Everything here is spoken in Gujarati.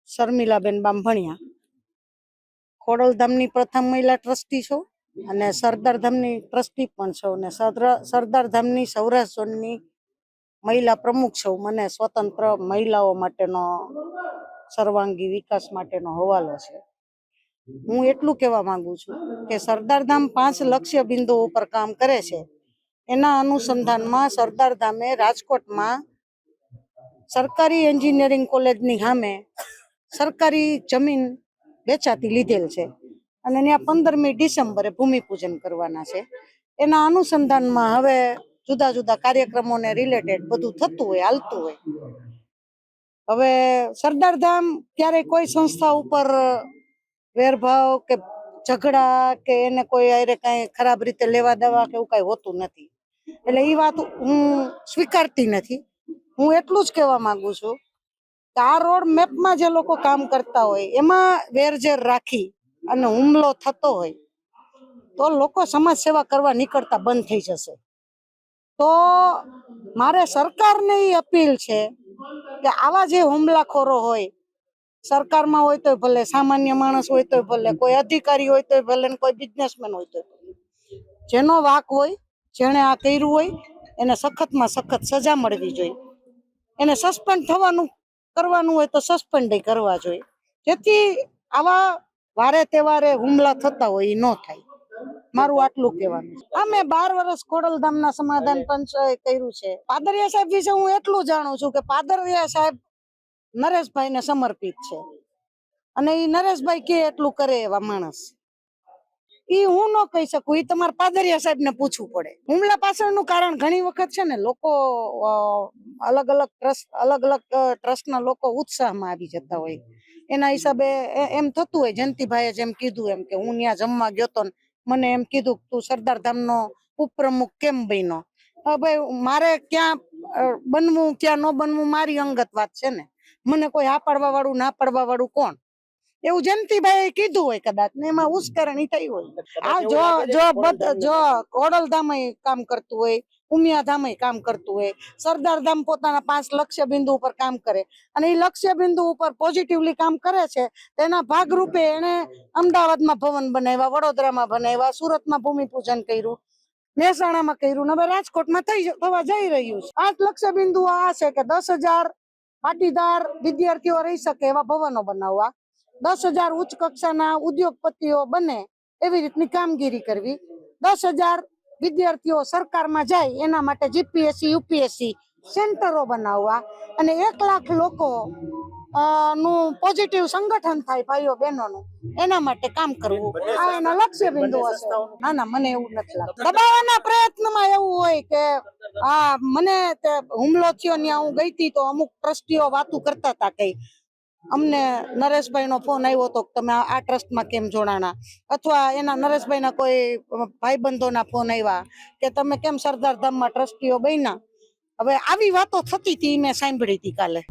શર્મિલાબેન બામભણિયા ખોડલધામની પ્રથમ મહિલા ટ્રસ્ટી છું અને સરદારધામની ટ્રસ્ટી પણ છું અને સરદારધામની સૌરાષ્ટ્ર ઝોનની મહિલા પ્રમુખ છું. મને સ્વતંત્ર મહિલાઓ માટેનો સર્વાંગી વિકાસ માટેનો હવાલો છે. હું એટલું કહેવા માંગુ છું કે સરદારધામ 5 લક્ષ્ય બિંદુઓ ઉપર કામ કરે છે. એના અનુસંધાનમાં સરદારધામે રાજકોટમાં સરકારી એન્જિનિયરિંગ કોલેજની સામે સરકારી જમીન વેચાતી લીધેલ છે અને ત્યાં 15મી ડિસેમ્બરે ભૂમિપૂજન કરવાના છે. એના અનુસંધાનમાં હવે જુદા જુદા કાર્યક્રમોને રિલેટેડ બધું થતું હોય, હાલતું હોય. હવે સરદારધામ ક્યારેય કોઈ સંસ્થા ઉપર વેરભાવ કે ઝઘડા કે એને કોઈ આરે કઈ ખરાબ રીતે લેવા દેવા કે એવું કઈ હોતું નથી. એટલે એ વાત હું સ્વીકારતી નથી. હું એટલું જ કહેવા માંગુ છું કે આ રોડ મેપમાં જે લોકો કામ કરતા હોય એમાં વેરઝેર રાખી અને હુમલો થતો હોય તો લોકો સમાજ સેવા કરવા નીકળતા બંધ થઈ જશે. તો મારે સરકારને એ અપીલ છે કે આવા જે હુમલાખોરો હોય, સરકારમાં હોય તો ભલે, સામાન્ય માણસ હોય તો ભલે, કોઈ અધિકારી હોય તો ભલે, કોઈ બિઝનેસમેન હોય તો ભલે, જેનો વાક હોય, જેણે આ કર્યું હોય એને સખતમાં સખત સજા મળવી જોઈએ. એને સસ્પેન્ડ થવાનું કરવાનું હોય તો સસ્પેન્ડ કરવા જોઈએ, જેથી આવા વારે તહેવારે હુમલા થતા હોય એ ન થાય. મારું આટલું કહેવાનું છે. અમે 12 વર્ષ ખોડલધામના સમાધાન પંચ કર્યું છે. પાદરિયા સાહેબ વિશે હું એટલું જાણું છું કે પાદરિયા સાહેબ નરેશભાઈને સમર્પિત છે અને એ નરેશભાઈ કે એટલું કરે એવા માણસ. ઈ હું ન કહી શકું, ઈ તમારે પાદરિયા સાહેબ ને પૂછવું પડે. હુમલા પાછળનું કારણ ઘણી વખત છે ને લોકો અલગ અલગ ટ્રસ્ટના લોકો ઉત્સાહમાં આવી જતા હોય. એના હિસાબે એમ થતું હોય, જયંતિભાઈએ જેમ કીધું એમ કે હું ત્યાં જમવા ગયો તો મને એમ કીધું તું સરદારધામનો ઉપપ્રમુખ કેમ બન્યો. ભાઈ મારે ક્યાં બનવું ક્યાં ન બનવું મારી અંગત વાત છે ને. મને કોઈ હા પાડવા વાળું ના પાડવા વાળું કોણ? એવું જયંતિભાઈ કીધું હોય કદાચ ને એમાં ઉશ્કેરણી થઈ હોય. આ જો ખોડલધામ કામ કરતું હોય, ઉમિયાધામ કામ કરતું હોય, સરદારધામ પોતાના 5 લક્ષ્ય બિંદુ ઉપર કામ કરે અને એ લક્ષ્ય બિંદુ ઉપર પોઝિટિવલી કામ કરે છે. તેના ભાગરૂપે એને અમદાવાદમાં ભવન બનાવ્યા, વડોદરામાં બનાવ્યા, સુરતમાં ભૂમિપૂજન કર્યું, મહેસાણામાં કર્યું, હવે રાજકોટમાં થવા જઈ રહ્યું છે. 5 લક્ષ્ય બિંદુ આ છે કે 10,000 પાટીદાર વિદ્યાર્થીઓ રહી શકે એવા ભવનો બનાવવા, 10,000 ઉચ્ચ કક્ષાના ઉદ્યોગપતિઓ બને એવી રીતની કામગીરી કરવી, 10,000 વિદ્યાર્થીઓ સરકારમાં જાય એના માટે જીપીએસસી યુપીએસસી સેન્ટરો બનાવવા અને 1 લાખ લોકો નું પોઝિટિવ સંગઠન થાય ભાઈઓ બહેનોનું, એના માટે કામ કરવું. આ એના લક્ષ્ય બિંદુ હશે. ના ના, મને એવું નથી લાગતું. દબાવવાના પ્રયત્નમાં એવું હોય કે મને હુમલો થયો ત્યાં હું ગઈ હતી તો અમુક ટ્રસ્ટીઓ વાતું કરતા હતા કઈ અમને નરેશભાઈ નો ફોન આવ્યો હતો તમે આ ટ્રસ્ટમાં કેમ જોડાણા, અથવા એના નરેશભાઈના કોઈ ભાઈબંધોના ફોન આવ્યા કે તમે કેમ સરદારધામમાં ટ્રસ્ટીઓ બન્યા. હવે આવી વાતો થતી હતી, મેં સાંભળી હતી કાલે.